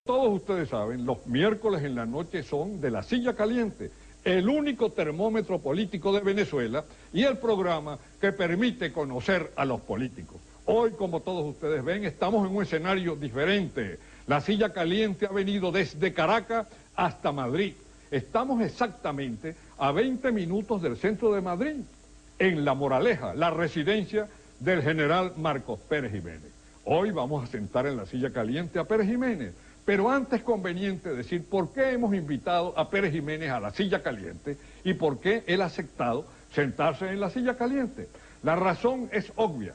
Todos ustedes saben, los miércoles en la noche son de La Silla Caliente, el único termómetro político de Venezuela y el programa que permite conocer a los políticos. Hoy, como todos ustedes ven, estamos en un escenario diferente. La Silla Caliente ha venido desde Caracas hasta Madrid. Estamos exactamente a 20 minutos del centro de Madrid, en La Moraleja, la residencia del general Marcos Pérez Jiménez. Hoy vamos a sentar en la Silla Caliente a Pérez Jiménez. Pero antes es conveniente decir por qué hemos invitado a Pérez Jiménez a la Silla Caliente y por qué él ha aceptado sentarse en la Silla Caliente. La razón es obvia.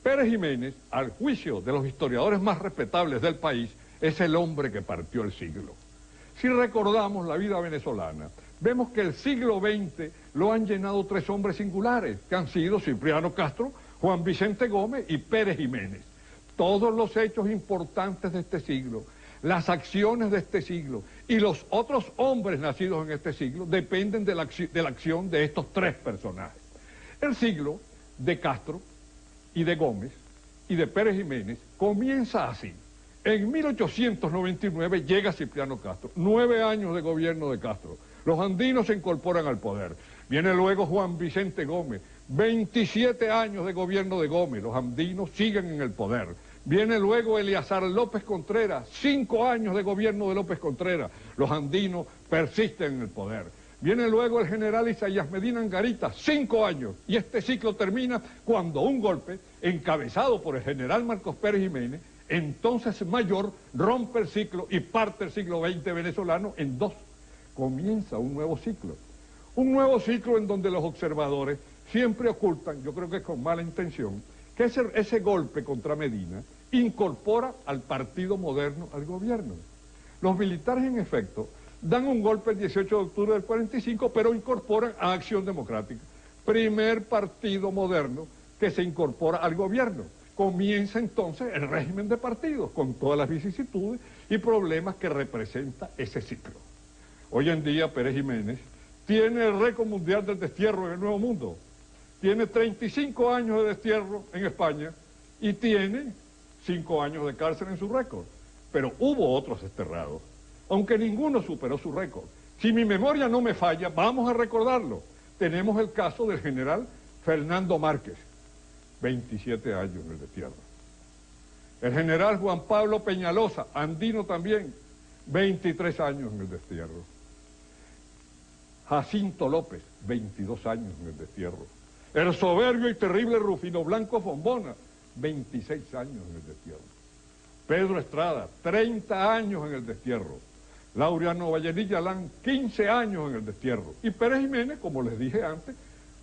Pérez Jiménez, al juicio de los historiadores más respetables del país, es el hombre que partió el siglo. Si recordamos la vida venezolana, vemos que el siglo XX lo han llenado tres hombres singulares, que han sido Cipriano Castro, Juan Vicente Gómez y Pérez Jiménez. Todos los hechos importantes de este siglo, las acciones de este siglo y los otros hombres nacidos en este siglo dependen de la acción de estos tres personajes. El siglo de Castro y de Gómez y de Pérez Jiménez comienza así. En 1899 llega Cipriano Castro, 9 años de gobierno de Castro. Los andinos se incorporan al poder. Viene luego Juan Vicente Gómez, 27 años de gobierno de Gómez. Los andinos siguen en el poder. Viene luego Eleazar López Contreras, 5 años de gobierno de López Contreras. Los andinos persisten en el poder. Viene luego el general Isaías Medina Angarita, 5 años. Y este ciclo termina cuando un golpe, encabezado por el general Marcos Pérez Jiménez, entonces mayor, rompe el ciclo y parte el siglo XX venezolano en dos. Comienza un nuevo ciclo. Un nuevo ciclo en donde los observadores siempre ocultan, yo creo que con mala intención, que ese golpe contra Medina incorpora al Partido Moderno al gobierno. Los militares, en efecto, dan un golpe el 18 de octubre del 45, pero incorporan a Acción Democrática, primer partido moderno que se incorpora al gobierno. Comienza entonces el régimen de partidos, con todas las vicisitudes y problemas que representa ese ciclo. Hoy en día Pérez Jiménez tiene el récord mundial del destierro en el Nuevo Mundo. Tiene 35 años de destierro en España y tiene 5 años de cárcel en su récord. Pero hubo otros desterrados, aunque ninguno superó su récord. Si mi memoria no me falla, vamos a recordarlo. Tenemos el caso del general Fernando Márquez, 27 años en el destierro. El general Juan Pablo Peñalosa, andino también, 23 años en el destierro. Jacinto López, 22 años en el destierro. El soberbio y terrible Rufino Blanco Fombona, 26 años en el destierro. Pedro Estrada, 30 años en el destierro. Laureano Vallenilla Alán, 15 años en el destierro. Y Pérez Jiménez, como les dije antes,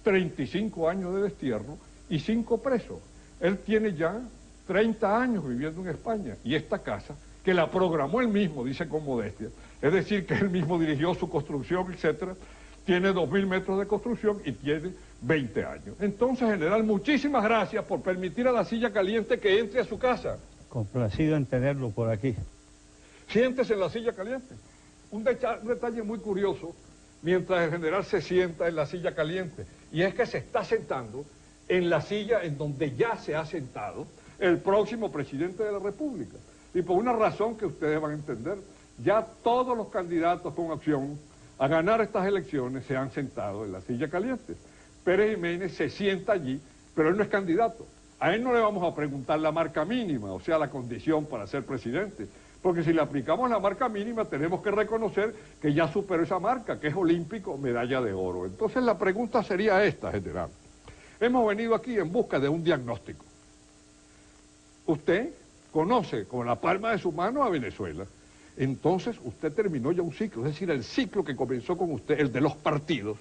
35 años de destierro y 5 presos. Él tiene ya 30 años viviendo en España. Y esta casa, que la programó él mismo, dice con modestia, es decir, que él mismo dirigió su construcción, etcétera, tiene 2.000 metros de construcción y tiene 20 años. Entonces, general, muchísimas gracias por permitir a la Silla Caliente que entre a su casa. Complacido en tenerlo por aquí. Siéntese en la Silla Caliente. Un detalle muy curioso, mientras el general se sienta en la Silla Caliente, y es que se está sentando en la silla en donde ya se ha sentado el próximo presidente de la República. Y por una razón que ustedes van a entender, ya todos los candidatos con opción a ganar estas elecciones se han sentado en la Silla Caliente. Pérez Jiménez se sienta allí, pero él no es candidato. A él no le vamos a preguntar la marca mínima, o sea, la condición para ser presidente, porque si le aplicamos la marca mínima tenemos que reconocer que ya superó esa marca, que es olímpico, medalla de oro. Entonces la pregunta sería esta, general. Hemos venido aquí en busca de un diagnóstico. Usted conoce con la palma de su mano a Venezuela. Entonces usted terminó ya un ciclo, es decir, el ciclo que comenzó con usted, el de los partidos,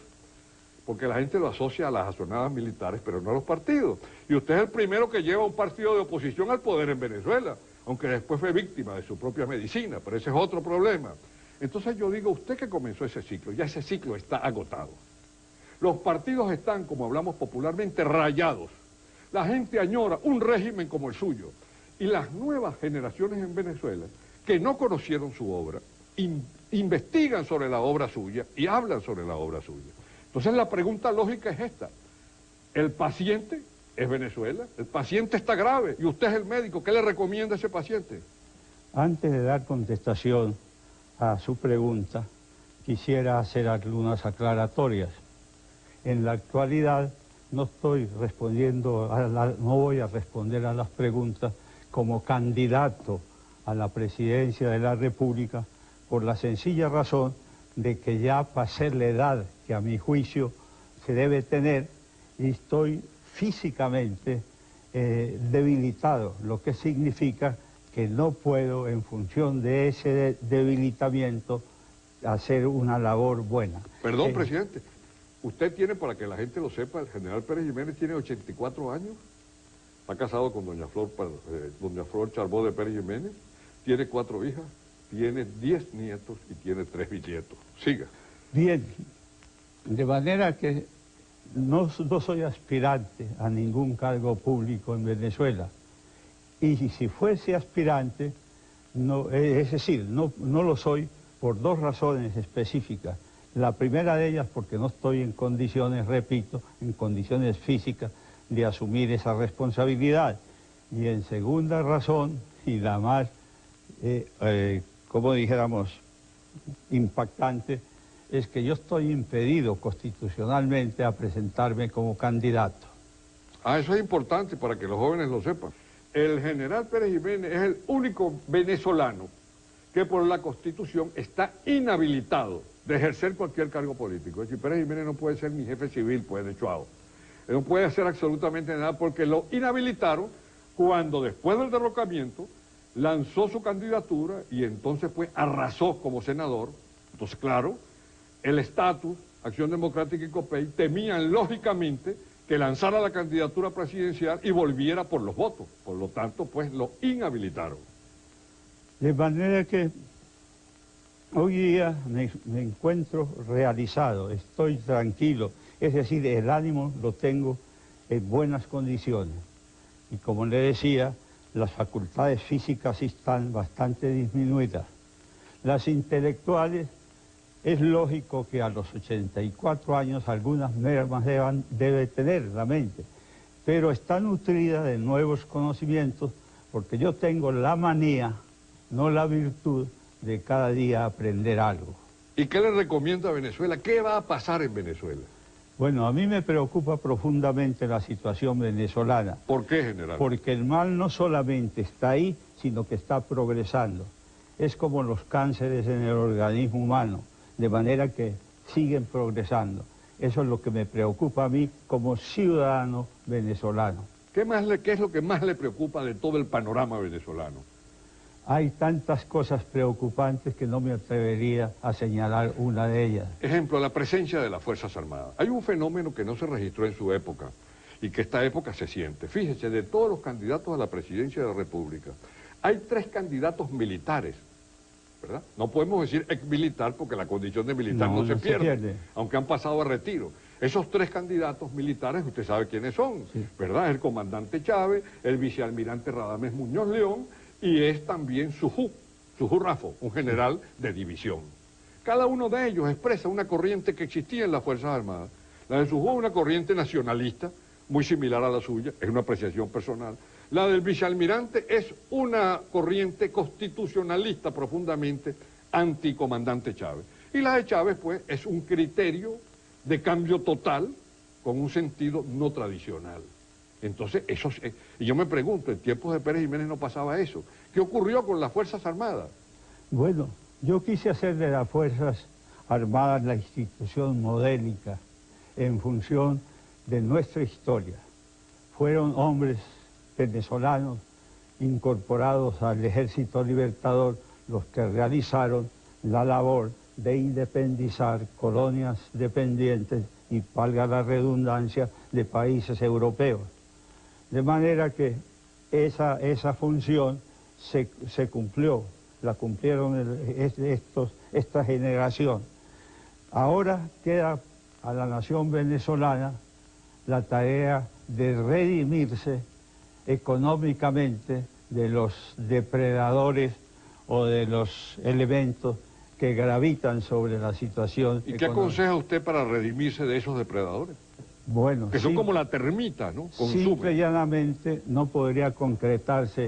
porque la gente lo asocia a las azonadas militares, pero no a los partidos. Y usted es el primero que lleva un partido de oposición al poder en Venezuela, aunque después fue víctima de su propia medicina, pero ese es otro problema. Entonces yo digo, usted que comenzó ese ciclo, ya ese ciclo está agotado. Los partidos están, como hablamos popularmente, rayados. La gente añora un régimen como el suyo. Y las nuevas generaciones en Venezuela, que no conocieron su obra, investigan sobre la obra suya y hablan sobre la obra suya. Entonces la pregunta lógica es esta. ¿El paciente es Venezuela? El paciente está grave y usted es el médico. ¿Qué le recomienda a ese paciente? Antes de dar contestación a su pregunta, quisiera hacer algunas aclaratorias. En la actualidad no estoy respondiendo, no voy a responder a las preguntas como candidato a la presidencia de la República por la sencilla razón de que ya pasé la edad que a mi juicio se debe tener y estoy físicamente debilitado, lo que significa que no puedo, en función de ese debilitamiento, hacer una labor buena. Perdón, presidente, usted tiene, para que la gente lo sepa, el general Pérez Jiménez tiene 84 años, está casado con doña Flor Charbó de Pérez Jiménez, tiene 4 hijas, tiene 10 nietos y tiene 3 bisnietos. Siga. Bien, de manera que no soy aspirante a ningún cargo público en Venezuela. Y si fuese aspirante, no, es decir, no lo soy por 2 razones específicas. La primera de ellas porque no estoy en condiciones, repito, en condiciones físicas de asumir esa responsabilidad. Y en segunda razón, y la más, como dijéramos, impactante, es que yo estoy impedido constitucionalmente a presentarme como candidato. Ah, eso es importante para que los jóvenes lo sepan. El general Pérez Jiménez es el único venezolano que por la Constitución está inhabilitado de ejercer cualquier cargo político. Es decir, Pérez Jiménez no puede ser ni jefe civil, pues, de Chuao. Él no puede hacer absolutamente nada porque lo inhabilitaron cuando, después del derrocamiento, lanzó su candidatura y entonces, pues, arrasó como senador. Entonces, claro, el estatus, Acción Democrática y COPEI temían, lógicamente, que lanzara la candidatura presidencial y volviera por los votos. Por lo tanto, pues, lo inhabilitaron. De manera que hoy día me encuentro realizado, estoy tranquilo, es decir, el ánimo lo tengo en buenas condiciones. Y como le decía, las facultades físicas están bastante disminuidas. Las intelectuales, es lógico que a los 84 años algunas mermas debe tener la mente, pero está nutrida de nuevos conocimientos porque yo tengo la manía, no la virtud, de cada día aprender algo. ¿Y qué le recomienda a Venezuela? ¿Qué va a pasar en Venezuela? Bueno, a mí me preocupa profundamente la situación venezolana. ¿Por qué, general? Porque el mal no solamente está ahí, sino que está progresando. Es como los cánceres en el organismo humano, de manera que siguen progresando. Eso es lo que me preocupa a mí como ciudadano venezolano. ¿Qué es lo que más le preocupa de todo el panorama venezolano? Hay tantas cosas preocupantes que no me atrevería a señalar una de ellas. Ejemplo, la presencia de las Fuerzas Armadas. Hay un fenómeno que no se registró en su época y que esta época se siente. Fíjese, de todos los candidatos a la presidencia de la República, hay 3 candidatos militares, ¿verdad? No podemos decir ex-militar porque la condición de militar no se pierde, aunque han pasado a retiro. Esos 3 candidatos militares, usted sabe quiénes son, sí, ¿verdad? El comandante Chávez, el vicealmirante Radamés Muñoz León, y es también Sujú Rafo, un general de división. Cada uno de ellos expresa una corriente que existía en las Fuerzas Armadas. La de Sujú es una corriente nacionalista, muy similar a la suya, es una apreciación personal. La del vicealmirante es una corriente constitucionalista profundamente anticomandante Chávez. Y la de Chávez, pues, es un criterio de cambio total con un sentido no tradicional. Entonces, y yo me pregunto, en tiempos de Pérez Jiménez no pasaba eso. ¿Qué ocurrió con las Fuerzas Armadas? Bueno, yo quise hacer de las Fuerzas Armadas la institución modélica en función de nuestra historia. Fueron hombres venezolanos incorporados al Ejército Libertador los que realizaron la labor de independizar colonias dependientes y, valga la redundancia, de países europeos. De manera que esa función se cumplió, la cumplieron esta generación. Ahora queda a la nación venezolana la tarea de redimirse económicamente de los depredadores o de los elementos que gravitan sobre la situación económica. ¿Y qué aconseja usted para redimirse de esos depredadores? Bueno, que son como la termita, ¿no? Consumen. Simple y llanamente no podría concretarse